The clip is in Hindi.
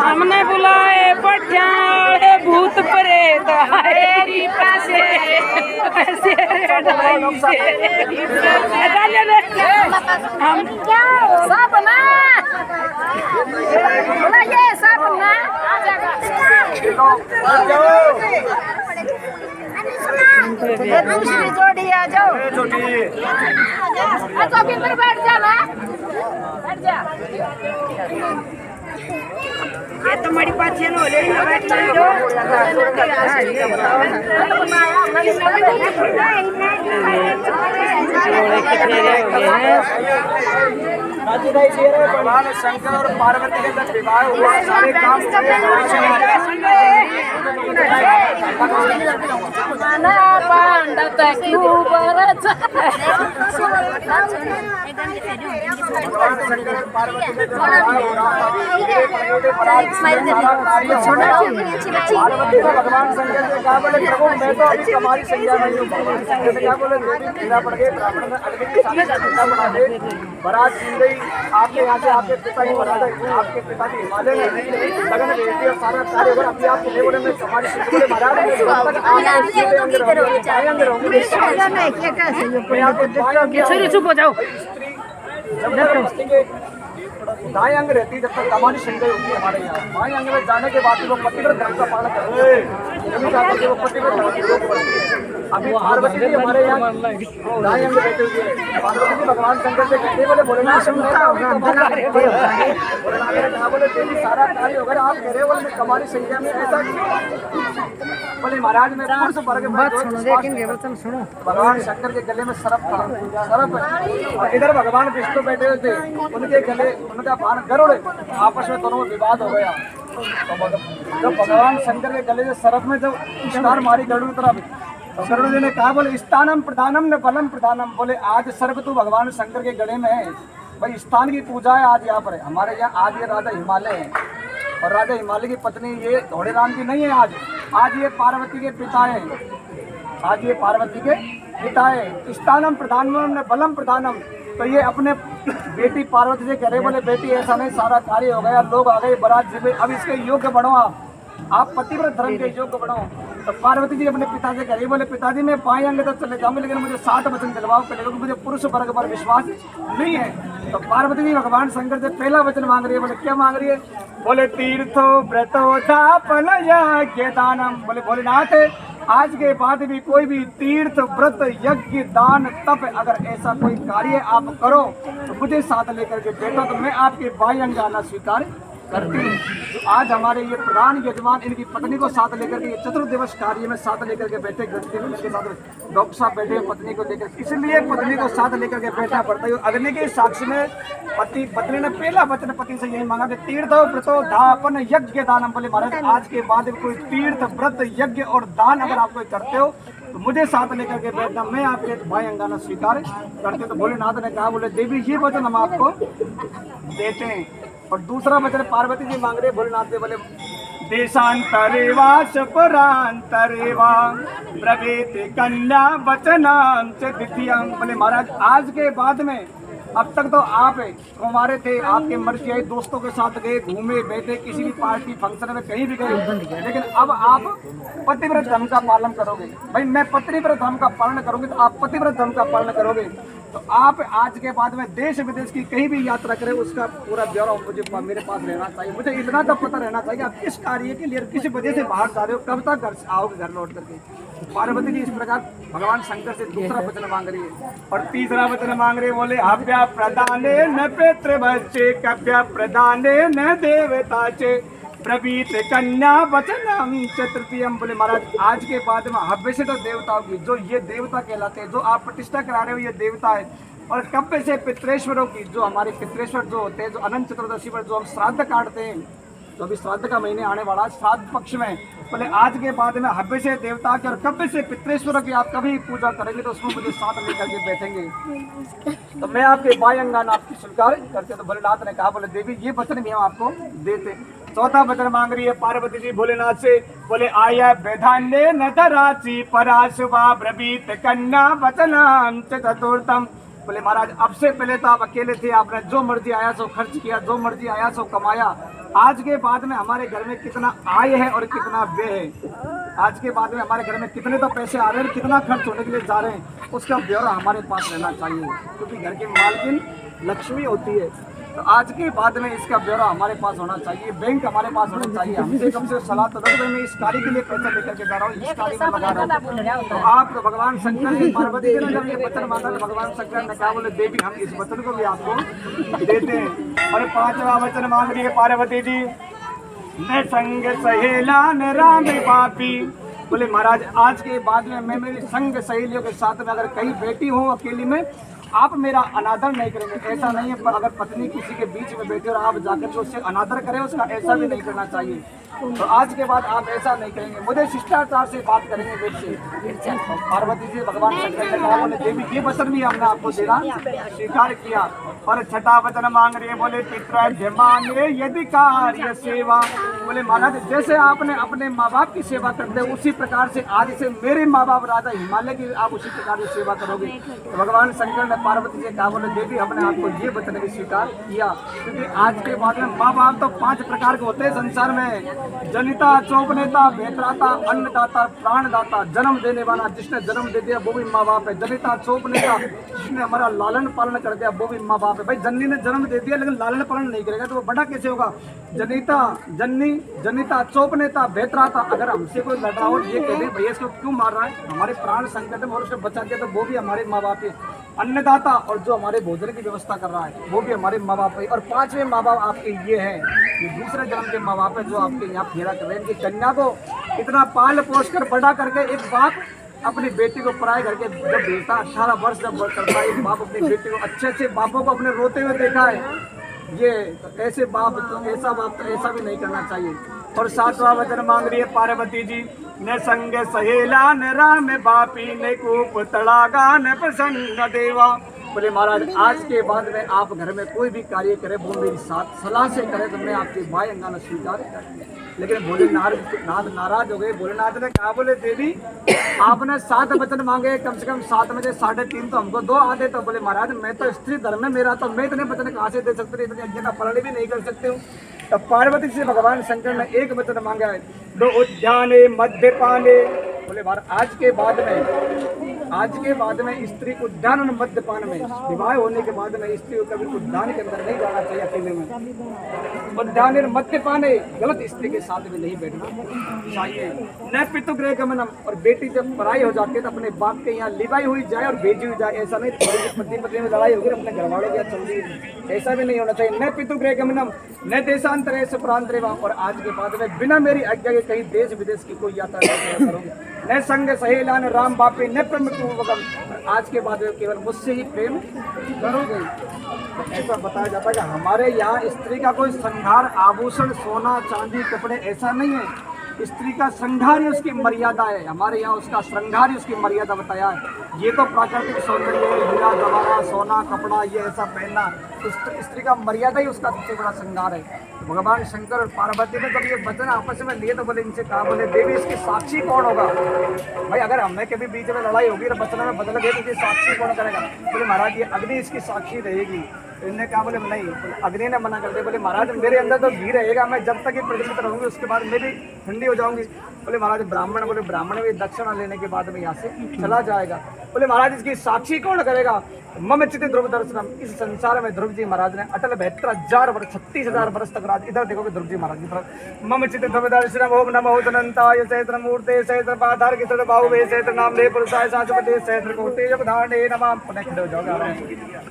हमने बुलाए पठाए भूत प्रेत आए पासे ऐसे हम क्या सपना बुलाइए सपना दूसरी जोड़ी आ जाओ अच्छा किधर बैठ जाना बैठ जा ये तो हमारी बात है ना ले लो बैठ लो भगवान शंकर और पार्वती के जब विवाह हुआ सारे काम भगवान शंकर से कहा बोले प्रभु मैं तो अभी हमारी संज्ञा नहीं हूँ क्या बोले मेरा पड़ गए ब्राह्मण में अग्नि की संज्ञा बना दे बारात की गई आपके यहाँ से आपके पिता की बना दे आपके पिता की हिमालय में लगन बेटी और सारा कार्य अगर अभी आप बोले मैं हमारी संज्ञा महाराज चुप हो जाओ दाएं अंग रहती है जब तक हमारी संज्ञा होती है हमारे यहाँ बाएं अंग में जाने के बाद वो पतिव्रत धर्म का पालन करते हैं वो पतिव्रत धर्म की लोग करते हैं अभी पार्वती जी हमारे यहाँ दाएं अंग रहते हुए पार्वती जी भगवान शंकर से कहते बोले भोलेनाथ बोले तेरी सारा कार्य अगर आप कह रहे हो बोले हमारी संज्ञा में ऐसा बोले महाराज में पुरुष वर्ग सुनो भगवान शंकर के गले में सर्प था सर्प और इधर भगवान विष्णु बैठे हुए थे उनके गले उनका बाण गरुड़ आपस में दोनों विवाद हो गया तो जब भगवान शंकर के गले से सर्प में जब इशार मारी गरुड़ की तरफ तो गरुड़ जी ने कहा बोले स्थानम प्रधानम न बलम प्रधानम बोले आज सर्प तो भगवान शंकर के गले में है भाई स्थान की पूजा है आज यहाँ पर हमारे यहाँ आज ये राजा हिमालय है और राजा हिमालय की पत्नी ये घोड़े राम की नहीं है आज ये पार्वती के पिता है आज ये पार्वती के पिता है स्थानम प्रधानम न बलम प्रधानम तो ये अपने बेटी पार्वती से कह रहे बोले बेटी ऐसा नहीं सारा कार्य हो गया लोग आ गए बारात जी अब इसके योग्य बढ़ो आप पतिव्रत धर्म के योग्य बढ़ो तो पार्वती जी अपने पिता से कह रही बोले पिताजी मैं बाएं अंग तक चले जाऊंगी लेकिन मुझे 7 वचन दिलवाओ पहले क्योंकि मुझे पुरुष वर्ग पर विश्वास नहीं है तो पार्वती जी भगवान शंकर से पहला वचन मांग रही है बोले क्या मांग रही है बोले तीर्थो व्रतो दापन यज्ञ दानम बोले भोलेनाथ आज के बाद भी कोई भी तीर्थ व्रत यज्ञ दान तप अगर ऐसा कोई कार्य आप करो तो मुझे साथ लेकर के बैठो तो मैं आपके बाएं अंग आना स्वीकार करती हूँ। तो आज हमारे ये प्रधान यजमान इनकी पत्नी को साथ लेकर के चतुर्दिवस कार्य में साथ लेकर के बैठे गणपति के साथ डॉक्टर साहब बैठे पत्नी को लेकर इसलिए पत्नी को साथ लेकर के बैठना पड़ता है। अग्नि के साक्षी में पत्नी ने पहला वचन पति से यही मांगा कि तीर्थ व्रतो दापन यज्ञ दानम बोले महाराज आज के बाद कोई तीर्थ व्रत यज्ञ और दान अगर आप कोई करते हो तो मुझे साथ लेकर के बैठना मैं आपके बाएं अंगाना स्वीकार करते। तो भोलेनाथ ने कहा बोले देवी ये वचन हम आपको देते हैं। और दूसरा वचन पार्वती जी मांग रहे भोलेनाथ जी बोले देशांतरे वास परांतरेवा प्रवेति कन्या वचनां च द्वितीयं बोले महाराज आज के बाद में अब तक तो आप हमारे थे आपके मर्जी आई दोस्तों के साथ गए घूमे बैठे किसी भी पार्टी फंक्शन में कहीं भी गए लेकिन अब आप पतिव्रत धर्म का पालन करोगे भाई मैं पतिव्रत धर्म का पालन करूंगी तो आप पतिव्रत धर्म का पालन करोगे तो आप आज के बाद में देश विदेश की कहीं भी यात्रा करें उसका पूरा ब्यौरा मुझे मेरे पास रहना चाहिए। मुझे इतना तो पता रहना चाहिए आप किस कार्य के लिए किस वजह से बाहर जा रहे हो कब तक घर आओगे घर लौट करके। पार्वती जी इस प्रकार भगवान शंकर से दूसरा वचन मांग रही है और तीसरा वचन मांग रही है बोले हव्या प्रदाने न पितृ बच्चे कव्या प्रदाने न देवता चे प्रवीत कन्या वचनम चतुर्थीयम बोले महाराज आज के बाद में हव्य से तो देवताओं की जो ये देवता कहलाते हैं जो आप प्रतिष्ठा करा रहे हो ये देवता है और कव्य से पितृेश्वरों की जो हमारे पितृेश्वर जो होते हैं जो अनंत चतुर्दशी पर जो हम श्राद्ध काटते हैं तो अभी श्राद्ध का महीने आने वाला श्राद्ध पक्ष में बोले आज के बाद में हव्य से देवता के और कव्य से पितृेश्वरों की आप कभी पूजा करेंगे तो उसमें मुझे साथ लेकर के बैठेंगे तो मैं आपके बाएं अंगाना आपकी स्वीकार करते। तो भोलेनाथ ने कहा बोले देवी ये वचन भी हम आपको देते। चौथा वचन मांग रही है पार्वती जी भोलेनाथ से, बोले आया वेधान्य नटराची पराशुभा ब्रवीत कन्या वचनम चतुर्थम। बोले महाराज अब से पहले तो आप अकेले थे, आपने जो मर्जी आया सो खर्च किया, जो मर्जी आया सो कमाया। आज के बाद में हमारे घर में कितना आय है और कितना व्यय है, आज के बाद में हमारे घर में कितने तो पैसे आ रहे हैं, कितना खर्च होने के लिए जा रहे हैं, उसका ब्यौरा हमारे पास रहना चाहिए, क्योंकि घर की मालकिन लक्ष्मी होती है। तो आज के बाद में इसका ब्यौरा हमारे पास होना चाहिए, बैंक हमारे पास होना चाहिए। हमसे कम से सलाह तो दो, मैं इस कार्य के लिए पैसा लेकर के जा रहा हूँ, इस कार्य में लगा रहा हूँ। तो आप तो भगवान शंकर ने पार्वती जी ने जब ये वचन मांगा तो भगवान शंकर ने कहा, बोले देवी हम इस वचन को भी आपको देते हैं। और पांचवा वचन मांग रही है पार्वती जी, न संग सहेला न राम पापी। बोले महाराज आज के बाद में मैं मेरी संग सहेलियों के साथ में अगर कहीं बैठी हूँ अकेली में, आप मेरा अनादर नहीं करेंगे, ऐसा नहीं है। पर अगर पत्नी किसी के बीच में बैठे और आप जाकर के उससे अनादर करें, उसका ऐसा भी नहीं करना चाहिए। तो आज के बाद आप ऐसा नहीं करेंगे, मुझे शिष्टाचार से बात करेंगे वेद से। पार्वती जी भगवान शंकर ने कहा, बोले देवी ये वचन भी हमने आपको देना स्वीकार किया। और छठा वचन मांग रही है, बोले पितृ यदि कार्य सेवा। बोले महाराज जैसे आपने अपने माँ बाप की सेवा करते हैं, उसी प्रकार से आज से मेरे माँ बाप राजा हिमालय की आप उसी प्रकार से सेवा करोगे। तो भगवान शंकर ने पार्वती जी कहा, बोले देवी हमने आपको ये वचन भी स्वीकार किया, क्योंकि आज के बाद में माँ बाप तो 5 प्रकार के होते हैं संसार में, जनिता, चौपनेता, भेत्राता, अन्नदाता, प्राणदाता। जन्म देने वाला जिसने जन्म दे दिया वो भी माँ बाप है। जनिता, चौपनेता जिसने हमारा लालन पालन कर दिया वो भी माँ बाप है। भाई जननी ने जन्म दे दिया लेकिन लालन पालन नहीं करेगा तो वो बड़ा कैसे होगा। जनिता, जननी, जनिता, चौपनेता, भेत्राता। अगर हमसे कोई लड़ रहा हो ये कह दे भैया इसको क्यों मार रहा है, हमारे प्राण संकट में और उसने बचा दिया तो वो भी हमारे माँ बाप है। अन्नदाता और जो हमारे भोजन की व्यवस्था कर रहा है वो भी हमारे माँ बाप है। और 5वें माँ बाप आपके ये हैं, ये दूसरे जन्म के माँ बाप है जो आपके यहाँ फेरा कर रहे हैं। इनकी कन्या को इतना पाल पोस कर बड़ा करके एक बाप अपनी बेटी को पराए घर के जब भेजता, 18 वर्ष जब करता है एक बाप अपनी बेटी को, अच्छे अच्छे बापों को अपने रोते हुए देखा है ये, तो ऐसे बाप तो ऐसा बाप तो ऐसा भी नहीं करना चाहिए। और 7वां वचन मांग रही है पार्वती जी, न संग सहेला न राम बापी, न कूप तड़ागा न प्रसन्न देवा। बोले महाराज आज के बाद में आप घर में कोई भी कार्य करें वो मेरी साथ सलाह से करें तो मैं आपके भाई अंगाना स्वीकार। लेकिन भोलेनाथ नाराज हो गए। भोलेनाथ ने कहा, बोले देवी आपने 7 वचन मांगे, कम से कम 7 में से 3.5 तो हमको 2 आधे। तो बोले महाराज मैं तो स्त्री धर्म है मेरा, तो मैं इतने वचन कहाँ से दे सकते, इतने यज्ञ का पालन भी नहीं कर सकते हूँ। तो पार्वती से भगवान शंकर ने एक वचन मांगा है, 2 उद्याने मद्यपाने। बोले महाराज आज के बाद में स्त्री उद्यान और मद्यपान में, विवाह होने के बाद में स्त्री को कभी उद्यान के अंदर नहीं जाना चाहिए अकेले में। उद्यान और मद्यपान गलत स्त्री के साथ भी नहीं बैठना चाहिए। न पितृगृह गमनम, और बेटी जब पराई हो जाती है तो अपने बाप के यहाँ लिवाई हुई जाए और भेजी हुई जाए, ऐसा नहीं पति पत्नी में लड़ाई होगी अपने घर वालों के यहाँ चल रही है, ऐसा भी नहीं होना चाहिए। न पितृगृह गमनम न देशांतरे प्रांतरे। और आज के बाद में बिना मेरी आज्ञा के कहीं देश विदेश की कोई यात्रा नहीं करोगे। न संग सहेला न राम बापी न प्रेम पूर्वकम, आज के बाद केवल मुझसे ही प्रेम करोगे। तो ऐसा बताया जाता है कि हमारे यहाँ स्त्री का कोई श्रृंगार आभूषण सोना चांदी कपड़े ऐसा नहीं है, स्त्री का श्रृंगार ही उसकी मर्यादा है। हमारे यहाँ उसका श्रृंगार ही उसकी मर्यादा बताया है। ये तो प्राकृतिक सौंदर्य है, हीरा गवारा सोना कपड़ा ये ऐसा पहनना, स्त्री का मर्यादा ही उसका सबसे बड़ा श्रृंगार है। भगवान शंकर और पार्वती ने जब ये वचन आपस में लिए तो बोले इनसे कहा, बोले देवी इसकी साक्षी कौन होगा। भाई अगर हमें कभी बीच में लड़ाई होगी तो वचन में बदल गए तो इसकी साक्षी कौन करेगा। बोले महाराज ये अग्नि इसकी साक्षी रहेगी। इनने कहा, बोले नहीं, अग्नि ने मना कर दिया। बोले महाराज मेरे अंदर तो घी रहेगा, मैं जब तक ये प्रज्वलित रहूंगी उसके बाद मैं भी ठंडी हो जाऊंगी। बोले महाराज ब्राह्मण, बोले ब्राह्मण भी दक्षिणा लेने के बाद में यहाँ से चला जाएगा। बोले महाराज इसकी साक्षी कौन करेगा। मम चित ध्रुव दर्शनम, इस संसार में ध्रुव जी महाराज ने अटल 72,000 वर्ष 36,000 वर्ष तक राज। इधर देखोगे ध्रुव जी महाराज की तरफ। मम चित ध्रुव दर्शनम ओम नमो अनंताय सहस्र मूर्ते सहस्र पाधार के सहस्र बाहुवे सहस्र नाम ले पुरुषाय शाश्वते सहस्र कोटि जब धारणे नमः। पुनः खड़े हो जाओगे।